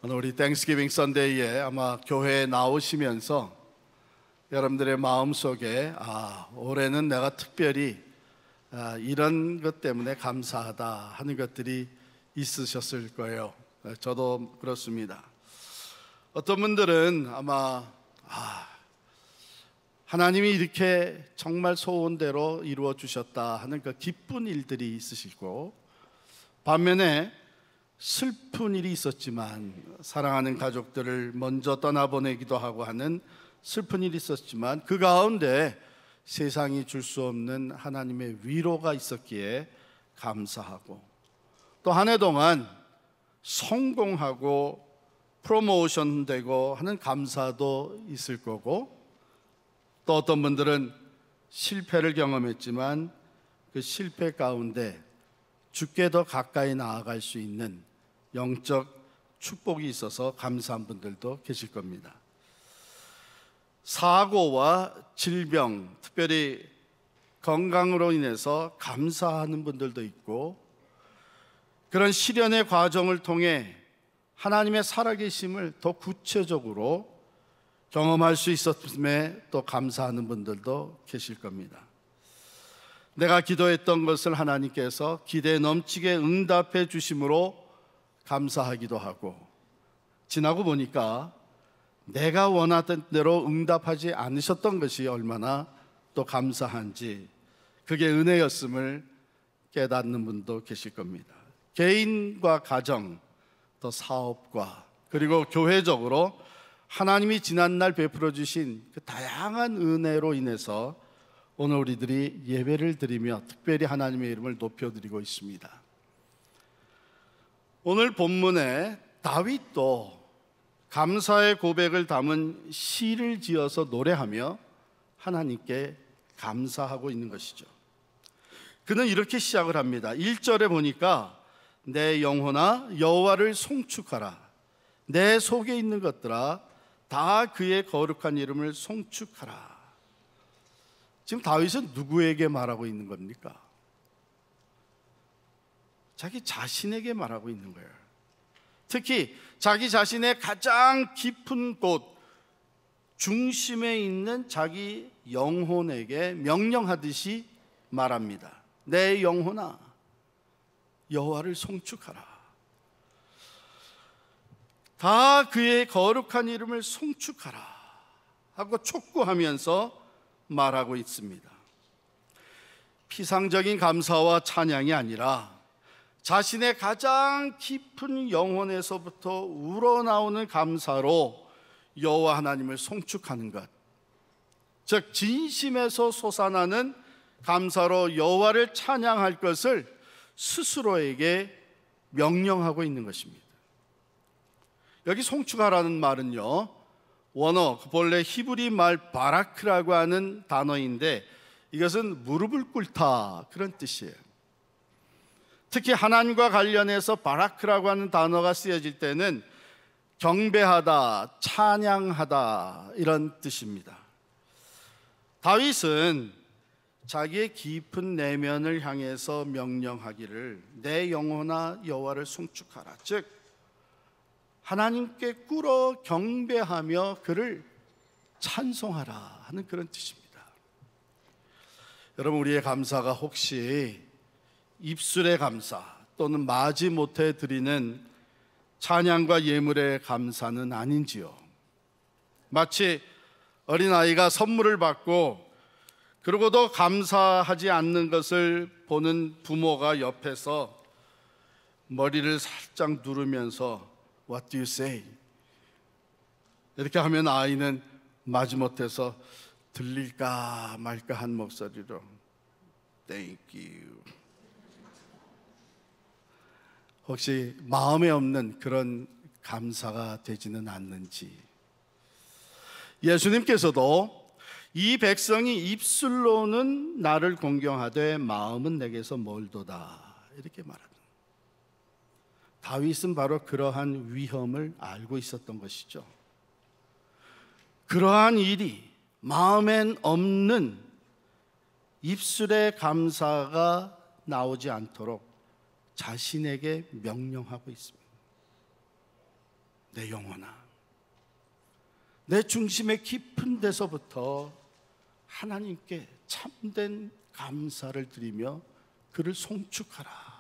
오늘 우리 땡스기빙 선데이에 아마 교회에 나오시면서 여러분들의 마음속에 올해는 내가 특별히 이런 것 때문에 감사하다 하는 것들이 있으셨을 거예요. 저도 그렇습니다. 어떤 분들은 아마 하나님이 이렇게 정말 소원대로 이루어 주셨다 하는 그 기쁜 일들이 있으시고, 반면에 슬픈 일이 있었지만, 사랑하는 가족들을 먼저 떠나보내기도 하고 하는 슬픈 일이 있었지만, 그 가운데 세상이 줄 수 없는 하나님의 위로가 있었기에 감사하고, 또 한 해 동안 성공하고 프로모션 되고 하는 감사도 있을 거고, 또 어떤 분들은 실패를 경험했지만 그 실패 가운데 주께 더 가까이 나아갈 수 있는 영적 축복이 있어서 감사한 분들도 계실 겁니다. 사고와 질병, 특별히 건강으로 인해서 감사하는 분들도 있고, 그런 시련의 과정을 통해 하나님의 살아계심을 더 구체적으로 경험할 수 있었음에 또 감사하는 분들도 계실 겁니다. 내가 기도했던 것을 하나님께서 기대에 넘치게 응답해 주심으로 감사하기도 하고, 지나고 보니까 내가 원하던 대로 응답하지 않으셨던 것이 얼마나 또 감사한지, 그게 은혜였음을 깨닫는 분도 계실 겁니다. 개인과 가정, 또 사업과, 그리고 교회적으로 하나님이 지난날 베풀어 주신 그 다양한 은혜로 인해서 오늘 우리들이 예배를 드리며 특별히 하나님의 이름을 높여드리고 있습니다. 오늘 본문에 다윗도 감사의 고백을 담은 시를 지어서 노래하며 하나님께 감사하고 있는 것이죠. 그는 이렇게 시작을 합니다. 1절에 보니까 내 영혼아 여호와를 송축하라, 내 속에 있는 것들아 다 그의 거룩한 이름을 송축하라. 지금 다윗은 누구에게 말하고 있는 겁니까? 자기 자신에게 말하고 있는 거예요. 특히 자기 자신의 가장 깊은 곳, 중심에 있는 자기 영혼에게 명령하듯이 말합니다. 내 영혼아 여호와를 송축하라, 다 그의 거룩한 이름을 송축하라 하고 촉구하면서 말하고 있습니다. 피상적인 감사와 찬양이 아니라 자신의 가장 깊은 영혼에서부터 우러나오는 감사로 여호와 하나님을 송축하는 것, 즉 진심에서 솟아나는 감사로 여호와를 찬양할 것을 스스로에게 명령하고 있는 것입니다. 여기 송축하라는 말은요, 원어 본래 히브리 말 바라크라고 하는 단어인데, 이것은 무릎을 꿇다 그런 뜻이에요. 특히 하나님과 관련해서 바라크라고 하는 단어가 쓰여질 때는 경배하다, 찬양하다 이런 뜻입니다. 다윗은 자기의 깊은 내면을 향해서 명령하기를 내 영혼아 여호와를 송축하라, 즉 하나님께 꿇어 경배하며 그를 찬송하라 하는 그런 뜻입니다. 여러분, 우리의 감사가 혹시 입술의 감사 또는 마지못해 드리는 찬양과 예물의 감사는 아닌지요? 마치 어린아이가 선물을 받고 그러고도 감사하지 않는 것을 보는 부모가 옆에서 머리를 살짝 누르면서 What do you say? 이렇게 하면 아이는 마지못해서 들릴까 말까 한 목소리로 Thank you. 혹시 마음에 없는 그런 감사가 되지는 않는지. 예수님께서도 이 백성이 입술로는 나를 공경하되 마음은 내게서 멀도다 이렇게 말합니다. 다윗은 바로 그러한 위험을 알고 있었던 것이죠. 그러한 일이 마음엔 없는 입술의 감사가 나오지 않도록 자신에게 명령하고 있습니다. 내 영혼아, 내 중심의 깊은 데서부터 하나님께 참된 감사를 드리며 그를 송축하라.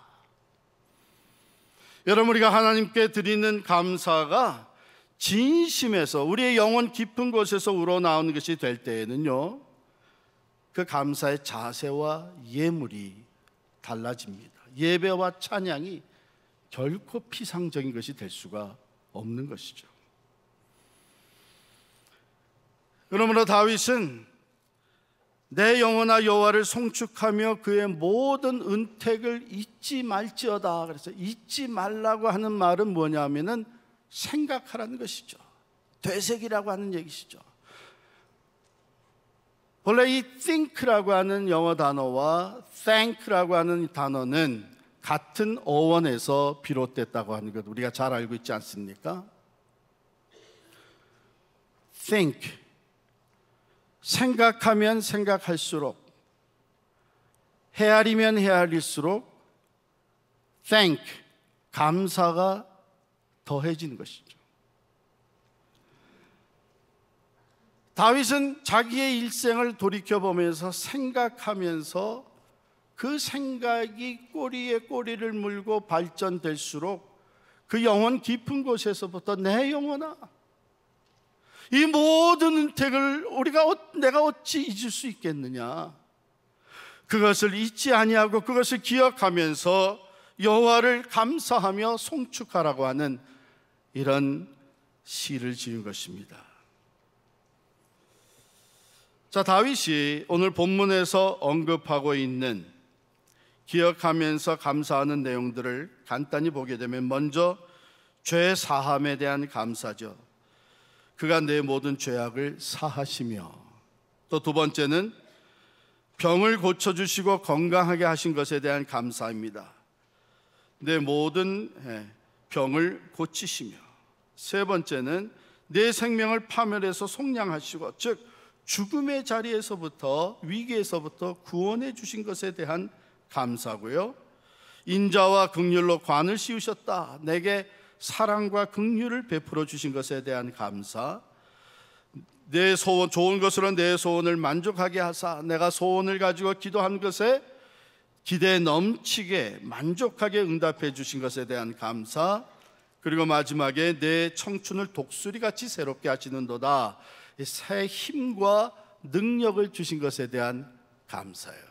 여러분, 우리가 하나님께 드리는 감사가 진심에서 우리의 영혼 깊은 곳에서 우러나오는 것이 될 때에는요, 그 감사의 자세와 예물이 달라집니다. 예배와 찬양이 결코 피상적인 것이 될 수가 없는 것이죠. 그러므로 다윗은 내 영혼아 여호와를 송축하며 그의 모든 은택을 잊지 말지어다. 그래서 잊지 말라고 하는 말은 뭐냐면은 생각하라는 것이죠. 되새기라고 하는 얘기시죠. 원래 이 think라고 하는 영어 단어와 thank라고 하는 단어는 같은 어원에서 비롯됐다고 하는 것 우리가 잘 알고 있지 않습니까? think, 생각하면 생각할수록, 헤아리면 헤아릴수록 thank, 감사가 더해지는 것이죠. 다윗은 자기의 일생을 돌이켜보면서 생각하면서 그 생각이 꼬리에 꼬리를 물고 발전될수록 그 영혼 깊은 곳에서부터 내 영혼아, 이 모든 은택을 내가 어찌 잊을 수 있겠느냐, 그것을 잊지 아니하고 그것을 기억하면서 여호와를 감사하며 송축하라고 하는 이런 시를 지은 것입니다. 자, 다윗이 오늘 본문에서 언급하고 있는 기억하면서 감사하는 내용들을 간단히 보게 되면, 먼저 죄 사함에 대한 감사죠. 그가 내 모든 죄악을 사하시며, 또 두 번째는 병을 고쳐주시고 건강하게 하신 것에 대한 감사입니다. 내 모든 병을 고치시며, 세 번째는 내 생명을 파멸해서 속량하시고, 즉 죽음의 자리에서부터, 위기에서부터 구원해 주신 것에 대한 감사고요, 인자와 긍휼로 관을 씌우셨다, 내게 사랑과 긍휼을 베풀어 주신 것에 대한 감사, 내 소원, 좋은 것으로 내 소원을 만족하게 하사 내가 소원을 가지고 기도한 것에 기대에 넘치게 만족하게 응답해 주신 것에 대한 감사, 그리고 마지막에 내 청춘을 독수리같이 새롭게 하시는도다, 새 힘과 능력을 주신 것에 대한 감사예요.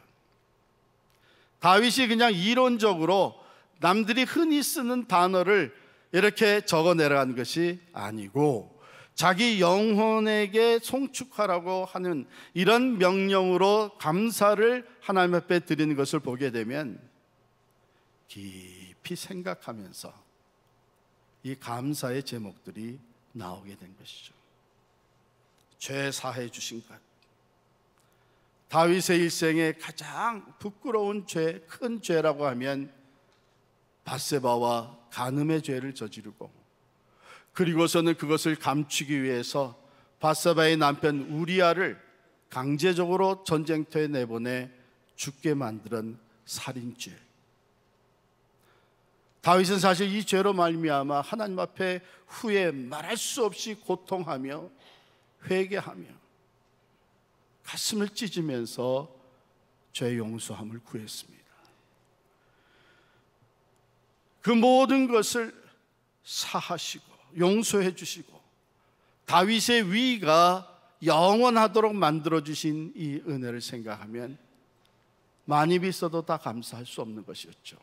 다윗이 그냥 이론적으로 남들이 흔히 쓰는 단어를 이렇게 적어 내려간 것이 아니고, 자기 영혼에게 송축하라고 하는 이런 명령으로 감사를 하나님 앞에 드리는 것을 보게 되면 깊이 생각하면서 이 감사의 제목들이 나오게 된 것이죠. 죄 사해 주신 것, 다윗의 일생에 가장 부끄러운 죄, 큰 죄라고 하면 밧세바와 간음의 죄를 저지르고, 그리고서는 그것을 감추기 위해서 밧세바의 남편 우리아를 강제적으로 전쟁터에 내보내 죽게 만드는 살인죄. 다윗은 사실 이 죄로 말미암아 하나님 앞에 후에 말할 수 없이 고통하며 회개하며 가슴을 찢으면서 죄 용서함을 구했습니다. 그 모든 것을 사하시고 용서해 주시고 다윗의 위가 영원하도록 만들어주신 이 은혜를 생각하면 많이 비싸도 다 감사할 수 없는 것이었죠.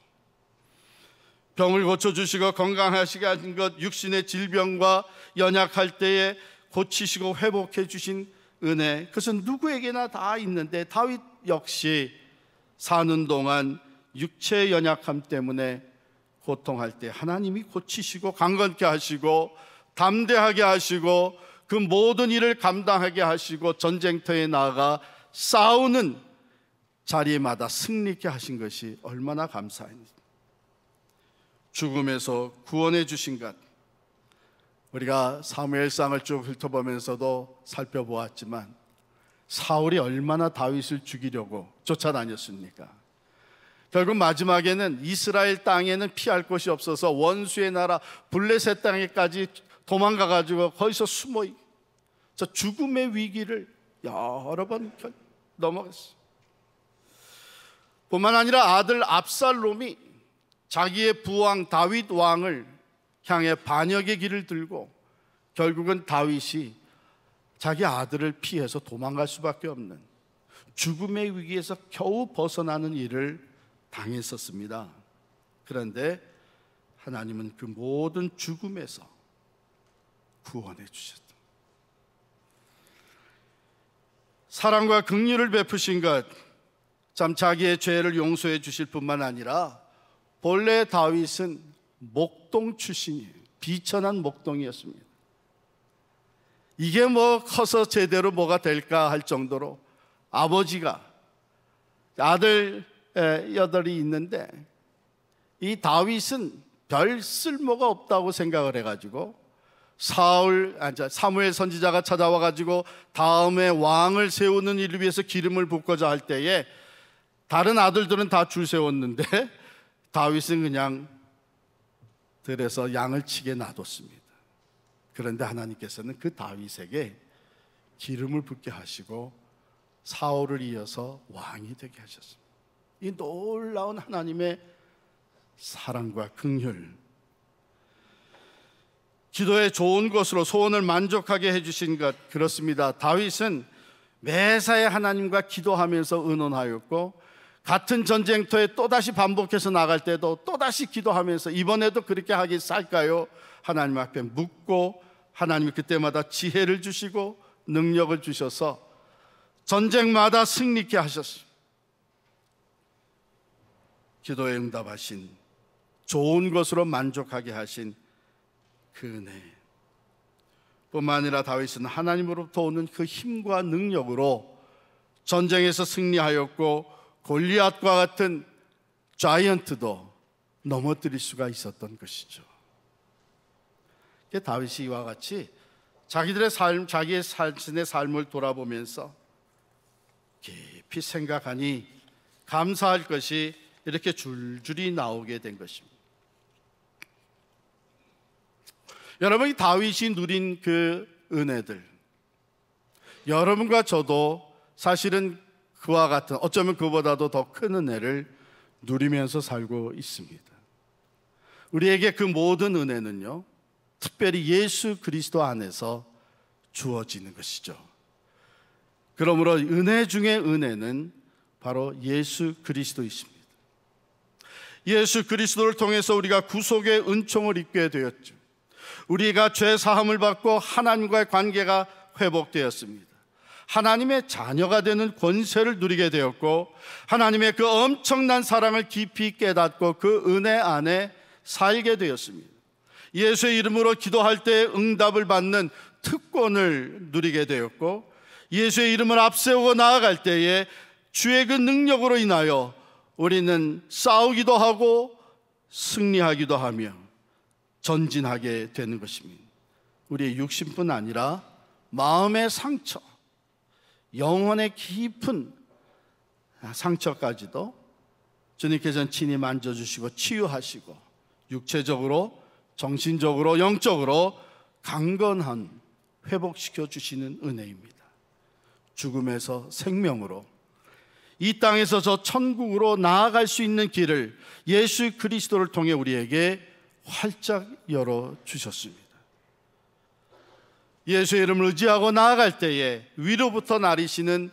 병을 고쳐주시고 건강하시게 하신 것, 육신의 질병과 연약할 때에 고치시고 회복해 주신 은혜, 그것은 누구에게나 다 있는데 다윗 역시 사는 동안 육체의 연약함 때문에 고통할 때 하나님이 고치시고 강건케 하시고 담대하게 하시고 그 모든 일을 감당하게 하시고 전쟁터에 나아가 싸우는 자리마다 승리케 하신 것이 얼마나 감사합니다. 죽음에서 구원해 주신 것, 우리가 사무엘상을 쭉 훑어보면서도 살펴보았지만 사울이 얼마나 다윗을 죽이려고 쫓아다녔습니까? 결국 마지막에는 이스라엘 땅에는 피할 곳이 없어서 원수의 나라 블레셋 땅에까지 도망가가지고 거기서 숨어 저 죽음의 위기를 여러 번 넘어갔어요. 뿐만 아니라 아들 압살롬이 자기의 부왕 다윗 왕을 향해 반역의 길을 들고 결국은 다윗이 자기 아들을 피해서 도망갈 수밖에 없는 죽음의 위기에서 겨우 벗어나는 일을 당했었습니다. 그런데 하나님은 그 모든 죽음에서 구원해 주셨다. 사랑과 긍휼을 베푸신 것, 참 자기의 죄를 용서해 주실 뿐만 아니라 본래 다윗은 목동 출신이에요. 비천한 목동이었습니다. 이게 뭐 커서 제대로 뭐가 될까 할 정도로 아버지가 아들 8이 있는데 이 다윗은 별 쓸모가 없다고 생각을 해가지고 사무엘 선지자가 찾아와 가지고 다음에 왕을 세우는 일을 위해서 기름을 붓고자 할 때에 다른 아들들은 다 줄 세웠는데 다윗은 그냥 들에서 양을 치게 놔뒀습니다. 그런데 하나님께서는 그 다윗에게 기름을 붓게 하시고 사울을 이어서 왕이 되게 하셨습니다. 이 놀라운 하나님의 사랑과 긍휼, 기도의 좋은 것으로 소원을 만족하게 해주신 것, 그렇습니다. 다윗은 매사에 하나님과 기도하면서 의논하였고 같은 전쟁터에 또다시 반복해서 나갈 때도 또다시 기도하면서 이번에도 그렇게 하기 살까요? 하나님 앞에 묻고 하나님이 그때마다 지혜를 주시고 능력을 주셔서 전쟁마다 승리케 하셨습니다. 기도에 응답하신, 좋은 것으로 만족하게 하신 그 은혜 뿐만 아니라 다윗은 하나님으로부터 오는 그 힘과 능력으로 전쟁에서 승리하였고 골리앗과 같은 자이언트도 넘어뜨릴 수가 있었던 것이죠. 다윗이 이와 같이 자기들의 삶, 자기의 자신의 삶을 돌아보면서 깊이 생각하니 감사할 것이 이렇게 줄줄이 나오게 된 것입니다. 여러분, 이 다윗이 누린 그 은혜들, 여러분과 저도 사실은 그와 같은, 어쩌면 그보다도 더 큰 은혜를 누리면서 살고 있습니다. 우리에게 그 모든 은혜는요, 특별히 예수 그리스도 안에서 주어지는 것이죠. 그러므로 은혜 중에 은혜는 바로 예수 그리스도이십니다. 예수 그리스도를 통해서 우리가 구속의 은총을 입게 되었죠. 우리가 죄 사함을 받고 하나님과의 관계가 회복되었습니다. 하나님의 자녀가 되는 권세를 누리게 되었고 하나님의 그 엄청난 사랑을 깊이 깨닫고 그 은혜 안에 살게 되었습니다. 예수의 이름으로 기도할 때 응답을 받는 특권을 누리게 되었고 예수의 이름을 앞세우고 나아갈 때에 주의 그 능력으로 인하여 우리는 싸우기도 하고 승리하기도 하며 전진하게 되는 것입니다. 우리의 육신뿐 아니라 마음의 상처, 영혼의 깊은 상처까지도 주님께서는 친히 만져주시고 치유하시고 육체적으로, 정신적으로, 영적으로 강건한 회복시켜 주시는 은혜입니다. 죽음에서 생명으로, 이 땅에서 저 천국으로 나아갈 수 있는 길을 예수 그리스도를 통해 우리에게 활짝 열어주셨습니다. 예수의 이름을 의지하고 나아갈 때에 위로부터 나리시는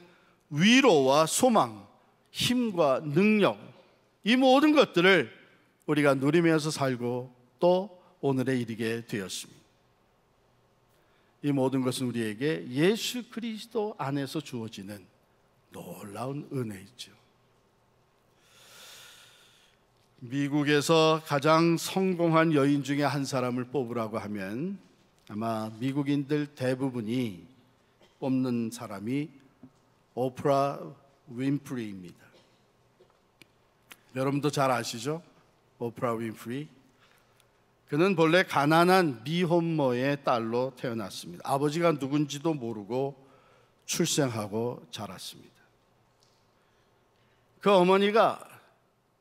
위로와 소망, 힘과 능력, 이 모든 것들을 우리가 누리면서 살고 또 오늘에 이르게 되었습니다. 이 모든 것은 우리에게 예수 그리스도 안에서 주어지는 놀라운 은혜이죠. 미국에서 가장 성공한 여인 중에 한 사람을 뽑으라고 하면 아마 미국인들 대부분이 뽑는 사람이 오프라 윈프리입니다. 여러분도 잘 아시죠? 오프라 윈프리. 그는 본래 가난한 미혼모의 딸로 태어났습니다. 아버지가 누군지도 모르고 출생하고 자랐습니다. 그 어머니가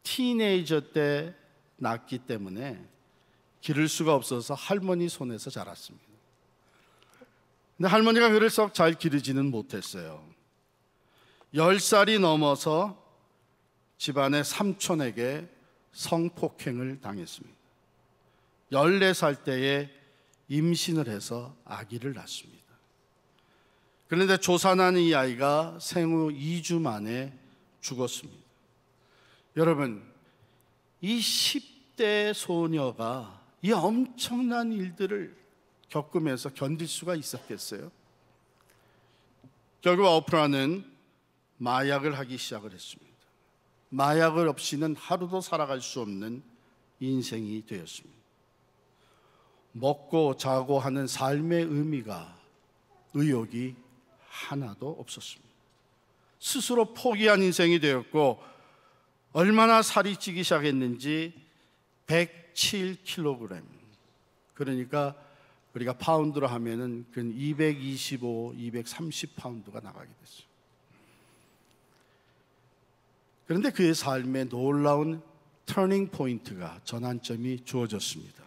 티네이저 때 낳기 때문에 기를 수가 없어서 할머니 손에서 자랐습니다. 근데 할머니가 그를 썩 잘 기르지는 못했어요. 10살이 넘어서 집안의 삼촌에게 성폭행을 당했습니다. 14살 때에 임신을 해서 아기를 낳습니다. 그런데 조산한 이 아이가 생후 2주 만에 죽었습니다. 여러분, 이 10대 소녀가 이 엄청난 일들을 겪으면서 견딜 수가 있었겠어요? 결국 오프라는 마약을 하기 시작을 했습니다. 마약을 없이는 하루도 살아갈 수 없는 인생이 되었습니다. 먹고 자고 하는 삶의 의미가, 의욕이 하나도 없었습니다. 스스로 포기한 인생이 되었고, 얼마나 살이 찌기 시작했는지 107kg, 그러니까 우리가 파운드로 하면은 근 225, 230파운드가 나가게 됐어요. 그런데 그의 삶에 놀라운 터닝 포인트가, 전환점이 주어졌습니다.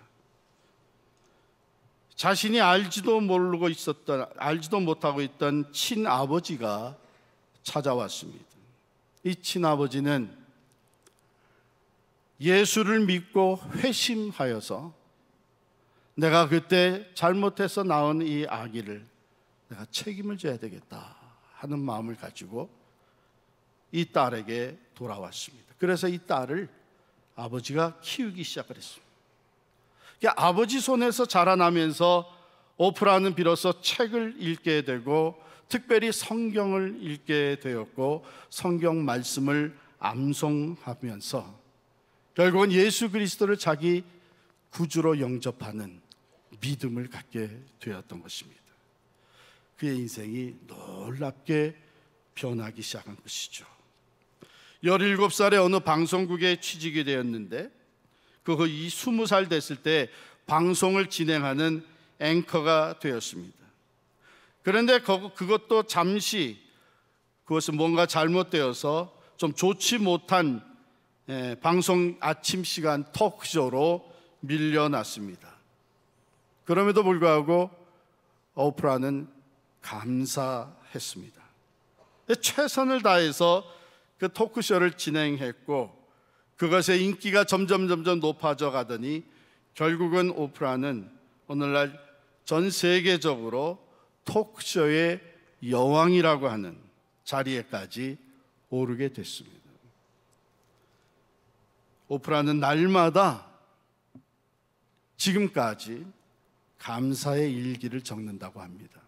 자신이 알지도 못하고 있던 친아버지가 찾아왔습니다. 이 친아버지는 예수를 믿고 회심하여서 내가 그때 잘못해서 낳은 이 아기를 내가 책임을 져야 되겠다 하는 마음을 가지고 이 딸에게 돌아왔습니다. 그래서 이 딸을 아버지가 키우기 시작을 했습니다. 아버지 손에서 자라나면서 오프라는 비로소 책을 읽게 되고, 특별히 성경을 읽게 되었고, 성경 말씀을 암송하면서 결국은 예수 그리스도를 자기 구주로 영접하는 믿음을 갖게 되었던 것입니다. 그의 인생이 놀랍게 변하기 시작한 것이죠. 17살에 어느 방송국에 취직이 되었는데, 이 20살 됐을 때 방송을 진행하는 앵커가 되었습니다. 그런데 그것도 잠시, 그것은 뭔가 잘못되어서 좀 좋지 못한 방송 아침 시간 토크쇼로 밀려났습니다. 그럼에도 불구하고 오프라는 감사했습니다. 최선을 다해서 그 토크쇼를 진행했고, 그것의 인기가 점점 높아져 가더니 결국은 오프라는 오늘날 전 세계적으로 토크쇼의 여왕이라고 하는 자리에까지 오르게 됐습니다. 오프라는 날마다 지금까지 감사의 일기를 적는다고 합니다.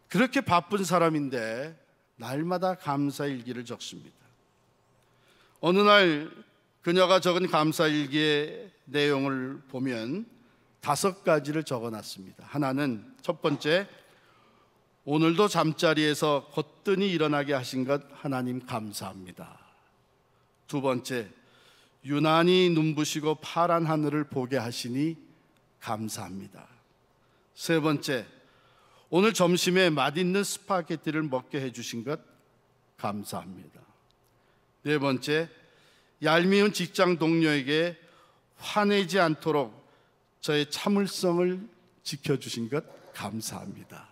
그렇게 바쁜 사람인데 날마다 감사 일기를 적습니다. 어느 날 그녀가 적은 감사 일기의 내용을 보면 5가지를 적어놨습니다. 하나는, 첫 번째, 오늘도 잠자리에서 거뜬히 일어나게 하신 것 하나님 감사합니다. 두 번째, 유난히 눈부시고 파란 하늘을 보게 하시니 감사합니다. 세 번째, 오늘 점심에 맛있는 스파게티를 먹게 해주신 것 감사합니다. 네 번째, 얄미운 직장 동료에게 화내지 않도록 저의 참을성을 지켜주신 것 감사합니다.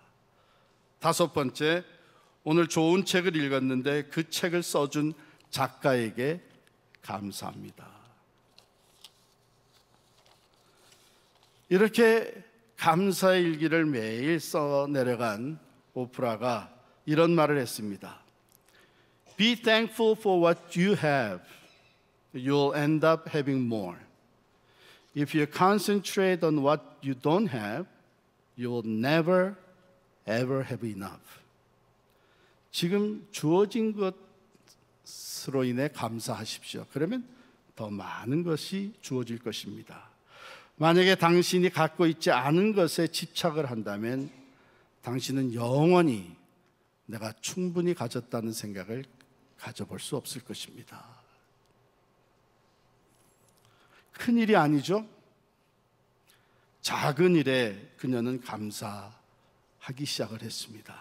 다섯 번째, 오늘 좋은 책을 읽었는데 그 책을 써준 작가에게 감사합니다. 이렇게 감사의 일기를 매일 써내려간 오프라가 이런 말을 했습니다. Be thankful for what you have. You'll end up having more. If you concentrate on what you don't have, you will never ever have enough. 지금 주어진 것으로 인해 감사하십시오. 그러면 더 많은 것이 주어질 것입니다. 만약에 당신이 갖고 있지 않은 것에 집착을 한다면 당신은 영원히 내가 충분히 가졌다는 생각을 가져볼 수 없을 것입니다. 큰일이 아니죠? 작은 일에 그녀는 감사하기 시작을 했습니다.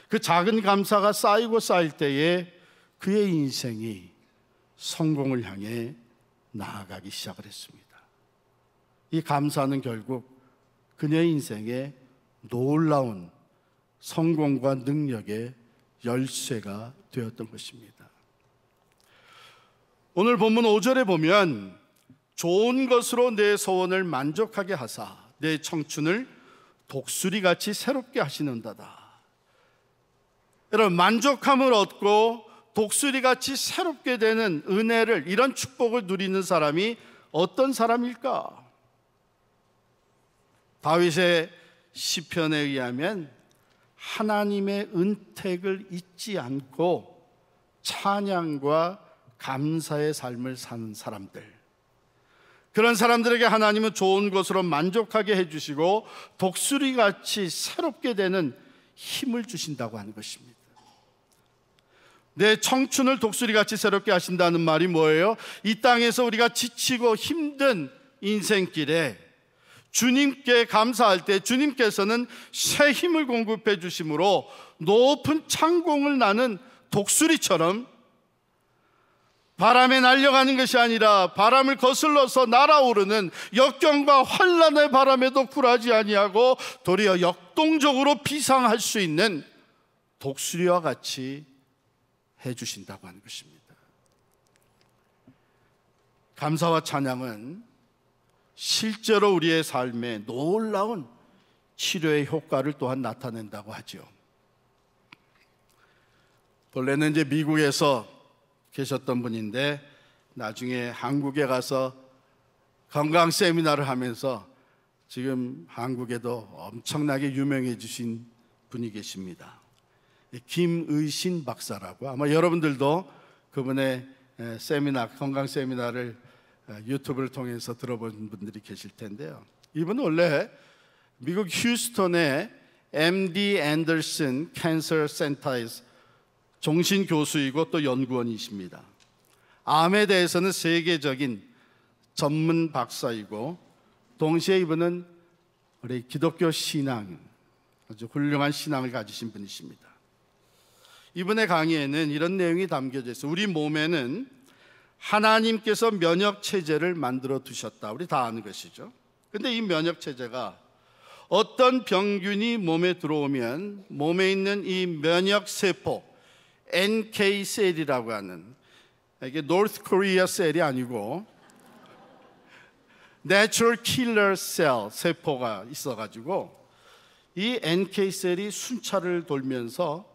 그 작은 감사가 쌓이고 쌓일 때에 그의 인생이 성공을 향해 나아가기 시작을 했습니다. 이 감사는 결국 그녀의 인생에 놀라운 성공과 능력의 열쇠가 되었던 것입니다. 오늘 본문 5절에 보면 좋은 것으로 내 소원을 만족하게 하사 내 청춘을 독수리같이 새롭게 하시는도다. 여러분, 만족함을 얻고 독수리같이 새롭게 되는 은혜를, 이런 축복을 누리는 사람이 어떤 사람일까? 다윗의 시편에 의하면 하나님의 은택을 잊지 않고 찬양과 감사의 삶을 사는 사람들, 그런 사람들에게 하나님은 좋은 것으로 만족하게 해주시고 독수리같이 새롭게 되는 힘을 주신다고 하는 것입니다. 내 청춘을 독수리같이 새롭게 하신다는 말이 뭐예요? 이 땅에서 우리가 지치고 힘든 인생길에 주님께 감사할 때 주님께서는 새 힘을 공급해 주심으로 높은 창공을 나는 독수리처럼 바람에 날려가는 것이 아니라 바람을 거슬러서 날아오르는 역경과 환난의 바람에도 굴하지 아니하고 도리어 역동적으로 비상할 수 있는 독수리와 같이 해주신다고 하는 것입니다. 감사와 찬양은 실제로 우리의 삶에 놀라운 치료의 효과를 또한 나타낸다고 하죠. 본래는 이제 미국에서 계셨던 분인데 나중에 한국에 가서 건강 세미나를 하면서 지금 한국에도 엄청나게 유명해지신 분이 계십니다. 김의신 박사라고, 아마 여러분들도 그분의 세미나, 건강 세미나를 유튜브를 통해서 들어본 분들이 계실 텐데요. 이분은 원래 미국 휴스턴의 MD 앤더슨 캔서 센터에서 종신 교수이고 또 연구원이십니다. 암에 대해서는 세계적인 전문 박사이고 동시에 이분은 우리 기독교 신앙, 아주 훌륭한 신앙을 가지신 분이십니다. 이분의 강의에는 이런 내용이 담겨져 있어요. 우리 몸에는 하나님께서 면역 체제를 만들어 두셨다. 우리 다 아는 것이죠. 근데 이 면역 체제가 어떤 병균이 몸에 들어오면 몸에 있는 이 면역 세포, NK 셀이라고 하는, 이게 노스 코리아 셀이 아니고 Natural Killer Cell 세포가 있어가지고 이 NK 셀이 순찰을 돌면서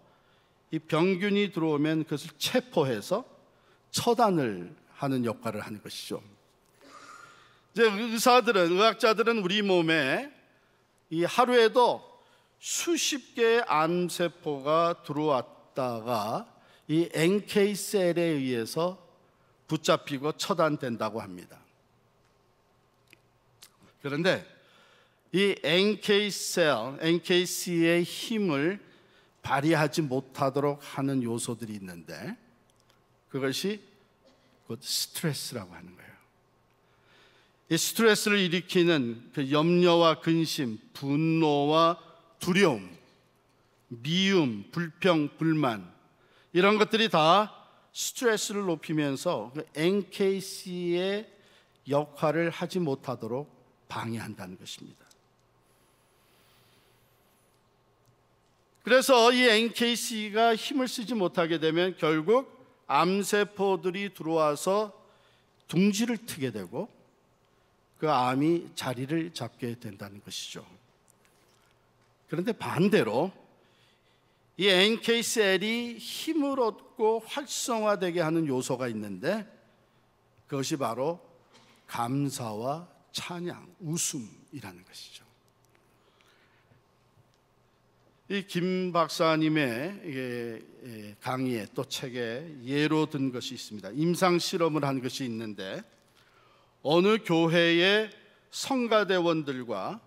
이 병균이 들어오면 그것을 체포해서 처단을 하는 역할을 하는 것이죠. 이제 의학자들은 우리 몸에 이 하루에도 수십 개의 암세포가 들어왔다가 이 NK셀에 의해서 붙잡히고 처단된다고 합니다. 그런데 이 NK셀, NKC의 힘을 발휘하지 못하도록 하는 요소들이 있는데 그것이 곧 스트레스라고 하는 거예요. 이 스트레스를 일으키는 그 염려와 근심, 분노와 두려움, 미움, 불평, 불만, 이런 것들이 다 스트레스를 높이면서 그 NKC의 역할을 하지 못하도록 방해한다는 것입니다. 그래서 이 NKC가 힘을 쓰지 못하게 되면 결국 암세포들이 들어와서 둥지를 트게 되고 그 암이 자리를 잡게 된다는 것이죠. 그런데 반대로 이 NK셀이 힘을 얻고 활성화되게 하는 요소가 있는데 그것이 바로 감사와 찬양, 웃음이라는 것이죠. 이 김 박사님의 강의에 또 책에 예로 든 것이 있습니다. 임상 실험을 한 것이 있는데 어느 교회의 성가대원들과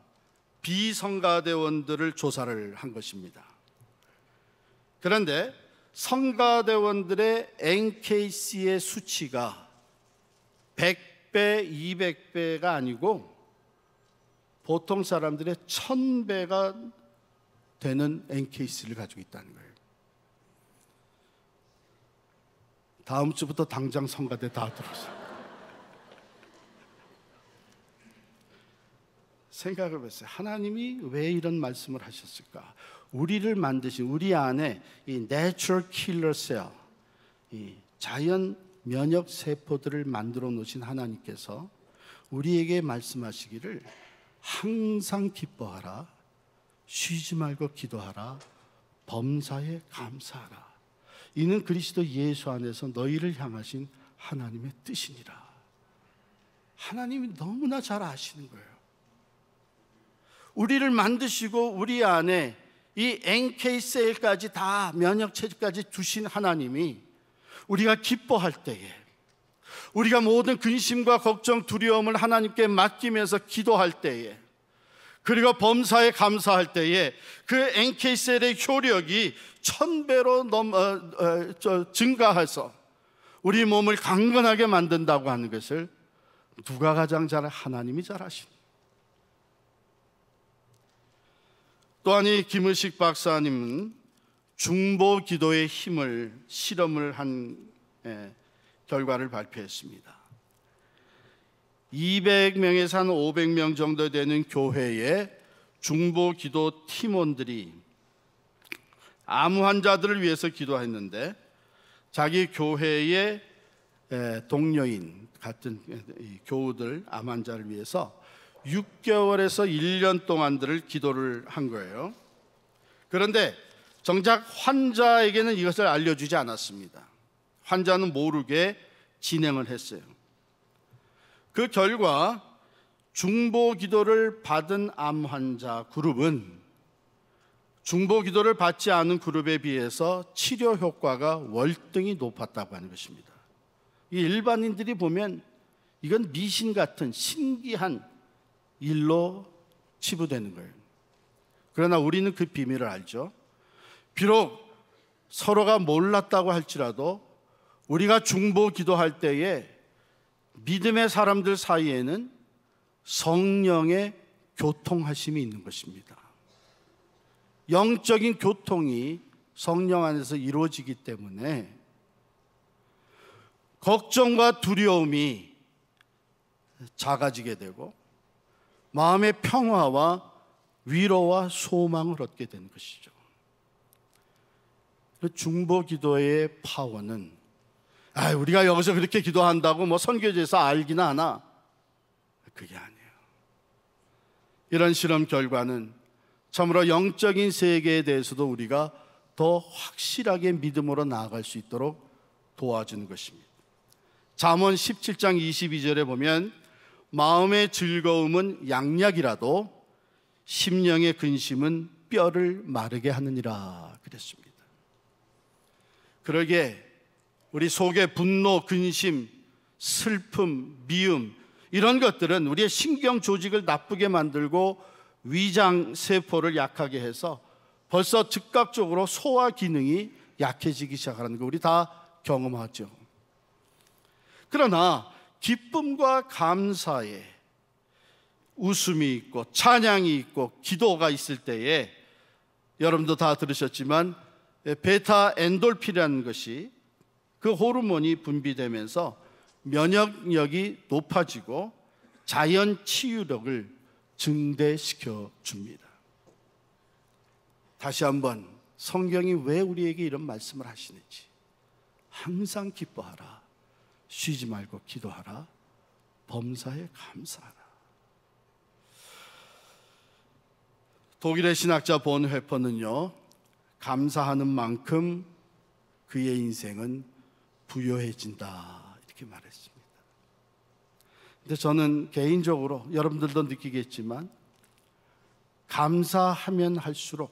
비성가대원들을 조사를 한 것입니다. 그런데 성가대원들의 NKC의 수치가 100배, 200배가 아니고 보통 사람들의 1000배가 되는 NKC를 가지고 있다는 거예요. 다음 주부터 당장 성가대 다 들어오세요. 생각을 해보세요. 하나님이 왜 이런 말씀을 하셨을까? 우리를 만드신 우리 안에 이 natural killer cell, 이 자연 면역 세포들을 만들어 놓으신 하나님께서 우리에게 말씀하시기를 항상 기뻐하라, 쉬지 말고 기도하라, 범사에 감사하라. 이는 그리스도 예수 안에서 너희를 향하신 하나님의 뜻이니라. 하나님이 너무나 잘 아시는 거예요. 우리를 만드시고 우리 안에 이 NK셀까지 다 면역체까지 두신 하나님이 우리가 기뻐할 때에, 우리가 모든 근심과 걱정, 두려움을 하나님께 맡기면서 기도할 때에, 그리고 범사에 감사할 때에 그 NK셀의 효력이 1000배로 증가해서 우리 몸을 강건하게 만든다고 하는 것을 누가 가장 잘 하나님이 잘 아십니다. 또한 이 김의식 박사님은 중보 기도의 힘을 실험을 한 결과를 발표했습니다. 200명에서 한 500명 정도 되는 교회의 중보 기도 팀원들이 암 환자들을 위해서 기도했는데, 자기 교회의 동료인 같은 교우들, 암 환자를 위해서 6개월에서 1년 동안들을 기도를 한 거예요. 그런데 정작 환자에게는 이것을 알려주지 않았습니다. 환자는 모르게 진행을 했어요. 그 결과 중보 기도를 받은 암 환자 그룹은 중보 기도를 받지 않은 그룹에 비해서 치료 효과가 월등히 높았다고 하는 것입니다. 이 일반인들이 보면 이건 미신 같은 신기한 일로 치부되는 거예요. 그러나 우리는 그 비밀을 알죠. 비록 서로가 몰랐다고 할지라도 우리가 중보 기도할 때에 믿음의 사람들 사이에는 성령의 교통하심이 있는 것입니다. 영적인 교통이 성령 안에서 이루어지기 때문에 걱정과 두려움이 작아지게 되고 마음의 평화와 위로와 소망을 얻게 되는 것이죠. 중보 기도의 파워는 우리가 여기서 그렇게 기도한다고 뭐 선교지에서 알기나 하나? 그게 아니에요. 이런 실험 결과는 참으로 영적인 세계에 대해서도 우리가 더 확실하게 믿음으로 나아갈 수 있도록 도와주는 것입니다. 잠언 17장 22절에 보면 마음의 즐거움은 양약이라도 심령의 근심은 뼈를 마르게 하느니라 그랬습니다. 그러게 우리 속의 분노, 근심, 슬픔, 미움, 이런 것들은 우리의 신경 조직을 나쁘게 만들고 위장 세포를 약하게 해서 벌써 즉각적으로 소화 기능이 약해지기 시작하는 거 우리 다 경험하죠. 그러나 기쁨과 감사에 웃음이 있고 찬양이 있고 기도가 있을 때에 여러분도 다 들으셨지만 베타 엔돌핀이라는 것이 그 호르몬이 분비되면서 면역력이 높아지고 자연 치유력을 증대시켜 줍니다. 다시 한번 성경이 왜 우리에게 이런 말씀을 하시는지, 항상 기뻐하라, 쉬지 말고 기도하라, 범사에 감사하라. 독일의 신학자 본 회퍼는요, 감사하는 만큼 그의 인생은 부요해진다 이렇게 말했습니다. 근데 저는 개인적으로 여러분들도 느끼겠지만 감사하면 할수록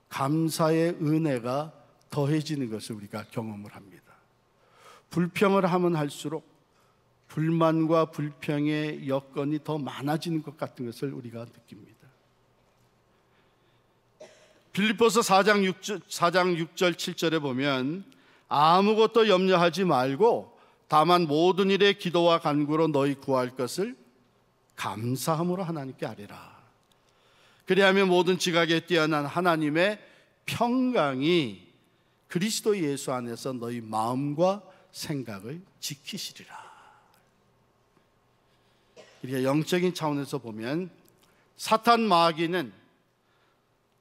감사의 은혜가 더해지는 것을 우리가 경험을 합니다. 불평을 하면 할수록 불만과 불평의 여건이 더 많아지는 것 같은 것을 우리가 느낍니다. 빌립보서 4장 6절 7절에 보면 아무것도 염려하지 말고 다만 모든 일에 기도와 간구로 너희 구할 것을 감사함으로 하나님께 아뢰라. 그리하면 모든 지각에 뛰어난 하나님의 평강이 그리스도 예수 안에서 너희 마음과 생각을 지키시리라. 우리가 영적인 차원에서 보면 사탄 마귀는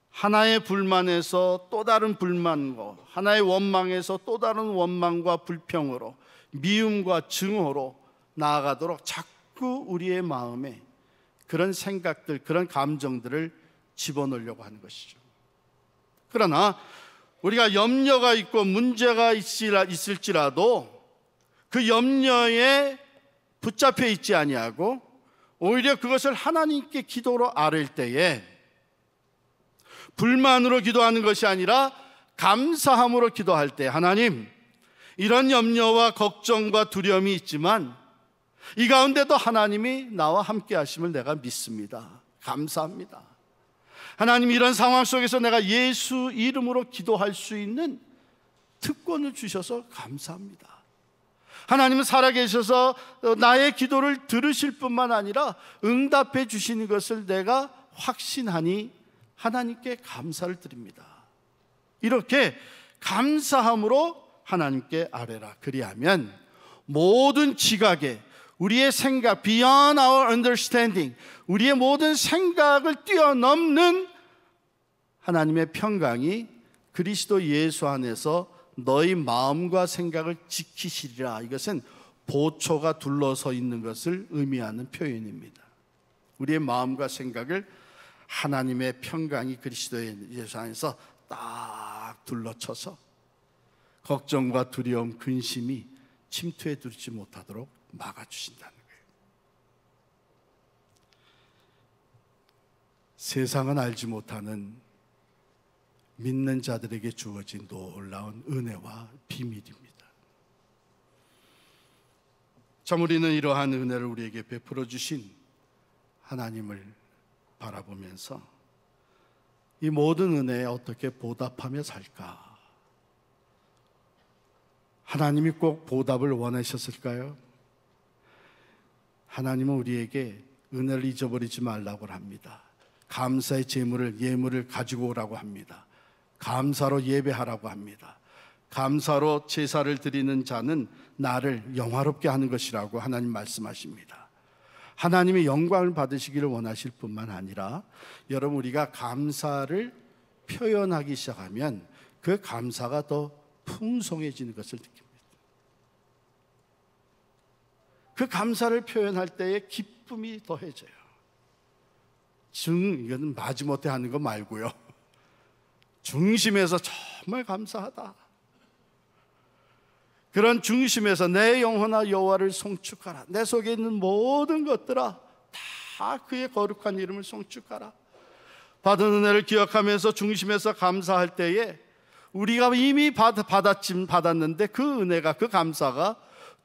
하나의 불만에서 또 다른 불만과 하나의 원망에서 또 다른 원망과 불평으로 미움과 증오로 나아가도록 자꾸 우리의 마음에 그런 생각들, 그런 감정들을 집어넣으려고 하는 것이죠. 그러나 우리가 염려가 있고 문제가 있을지라도 그 염려에 붙잡혀 있지 아니하고 오히려 그것을 하나님께 기도로 아뢰일 때에 불만으로 기도하는 것이 아니라 감사함으로 기도할 때, 하나님, 이런 염려와 걱정과 두려움이 있지만 이 가운데도 하나님이 나와 함께 하심을 내가 믿습니다. 감사합니다. 하나님, 이런 상황 속에서 내가 예수 이름으로 기도할 수 있는 특권을 주셔서 감사합니다. 하나님은 살아계셔서 나의 기도를 들으실 뿐만 아니라 응답해 주시는 것을 내가 확신하니 하나님께 감사를 드립니다. 이렇게 감사함으로 하나님께 아뢰라. 그리하면 모든 지각에 우리의 생각, beyond our understanding, 우리의 모든 생각을 뛰어넘는 하나님의 평강이 그리스도 예수 안에서 너희 마음과 생각을 지키시리라. 이것은 보초가 둘러서 있는 것을 의미하는 표현입니다. 우리의 마음과 생각을 하나님의 평강이 그리스도 예수 안에서 딱 둘러쳐서 걱정과 두려움, 근심이 침투해 들지 못하도록 막아주신다는 거예요. 세상은 알지 못하는 믿는 자들에게 주어진 놀라운 은혜와 비밀입니다. 참 우리는 이러한 은혜를 우리에게 베풀어 주신 하나님을 바라보면서 이 모든 은혜에 어떻게 보답하며 살까? 하나님이 꼭 보답을 원하셨을까요? 하나님은 우리에게 은혜를 잊어버리지 말라고 합니다. 감사의 예물을 가지고 오라고 합니다. 감사로 예배하라고 합니다. 감사로 제사를 드리는 자는 나를 영화롭게 하는 것이라고 하나님 말씀하십니다. 하나님의 영광을 받으시기를 원하실 뿐만 아니라 여러분, 우리가 감사를 표현하기 시작하면 그 감사가 더 풍성해지는 것을 느낍니다. 그 감사를 표현할 때에 기쁨이 더해져요. 이건 마지못해 하는 거 말고요, 중심에서 정말 감사하다, 그런 중심에서 내 영혼아 여호와를 송축하라, 내 속에 있는 모든 것들아 다 그의 거룩한 이름을 송축하라. 받은 은혜를 기억하면서 중심에서 감사할 때에 우리가 이미 받았는데 그 은혜가, 그 감사가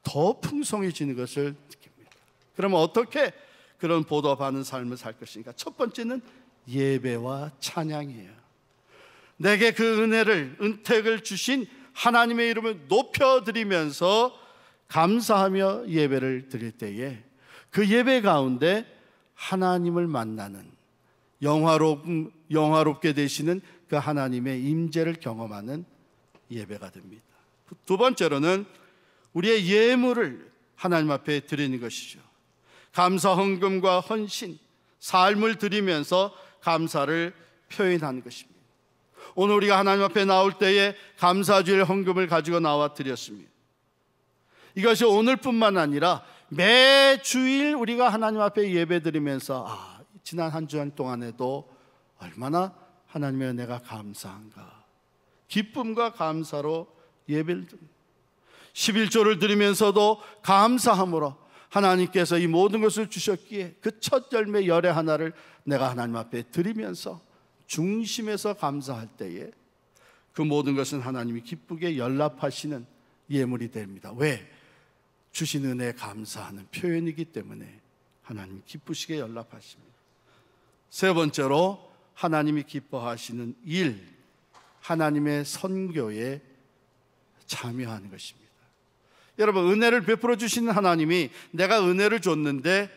더 풍성해지는 것을 느낍니다. 그러면 어떻게 그런 보답하는 삶을 살 것인가? 첫 번째는 예배와 찬양이에요. 내게 그 은택을 주신 하나님의 이름을 높여드리면서 감사하며 예배를 드릴 때에 그 예배 가운데 하나님을 만나는 영화롭게 되시는 그 하나님의 임재를 경험하는 예배가 됩니다. 두 번째로는 우리의 예물을 하나님 앞에 드리는 것이죠. 감사 헌금과 헌신, 삶을 드리면서 감사를 표현하는 것입니다. 오늘 우리가 하나님 앞에 나올 때에 감사주일 헌금을 가지고 나와 드렸습니다. 이것이 오늘뿐만 아니라 매주일 우리가 하나님 앞에 예배 드리면서 지난 한 주간 동안에도 얼마나 하나님의 은혜가 감사한가, 기쁨과 감사로 예배를 드립니다. 11조를 드리면서도 감사함으로 하나님께서 이 모든 것을 주셨기에 그 첫 열매 열의 하나를 내가 하나님 앞에 드리면서 중심에서 감사할 때에 그 모든 것은 하나님이 기쁘게 연락하시는 예물이 됩니다. 왜? 주신 은혜에 감사하는 표현이기 때문에 하나님 기쁘시게 연락하십니다. 세 번째로 하나님이 기뻐하시는 일, 하나님의 선교에 참여하는 것입니다. 여러분, 은혜를 베풀어 주시는 하나님이 내가 은혜를 줬는데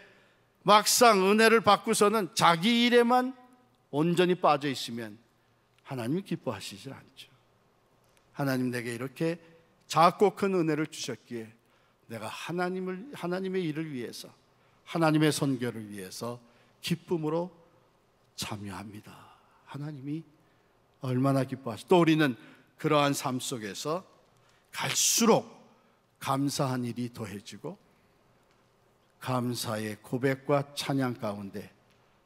막상 은혜를 받고서는 자기 일에만 온전히 빠져 있으면 하나님이 기뻐하시질 않죠. 하나님, 내게 이렇게 작고 큰 은혜를 주셨기에 내가 하나님의 일을 위해서, 하나님의 선교를 위해서 기쁨으로 참여합니다. 하나님이 얼마나 기뻐하시죠. 또 우리는 그러한 삶 속에서 갈수록 감사한 일이 더해지고 감사의 고백과 찬양 가운데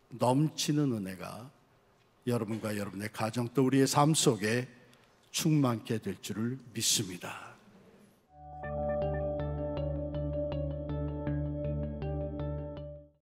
넘치는 은혜가 여러분과 여러분의 가정 또 우리의 삶 속에 충만케 될 줄을 믿습니다.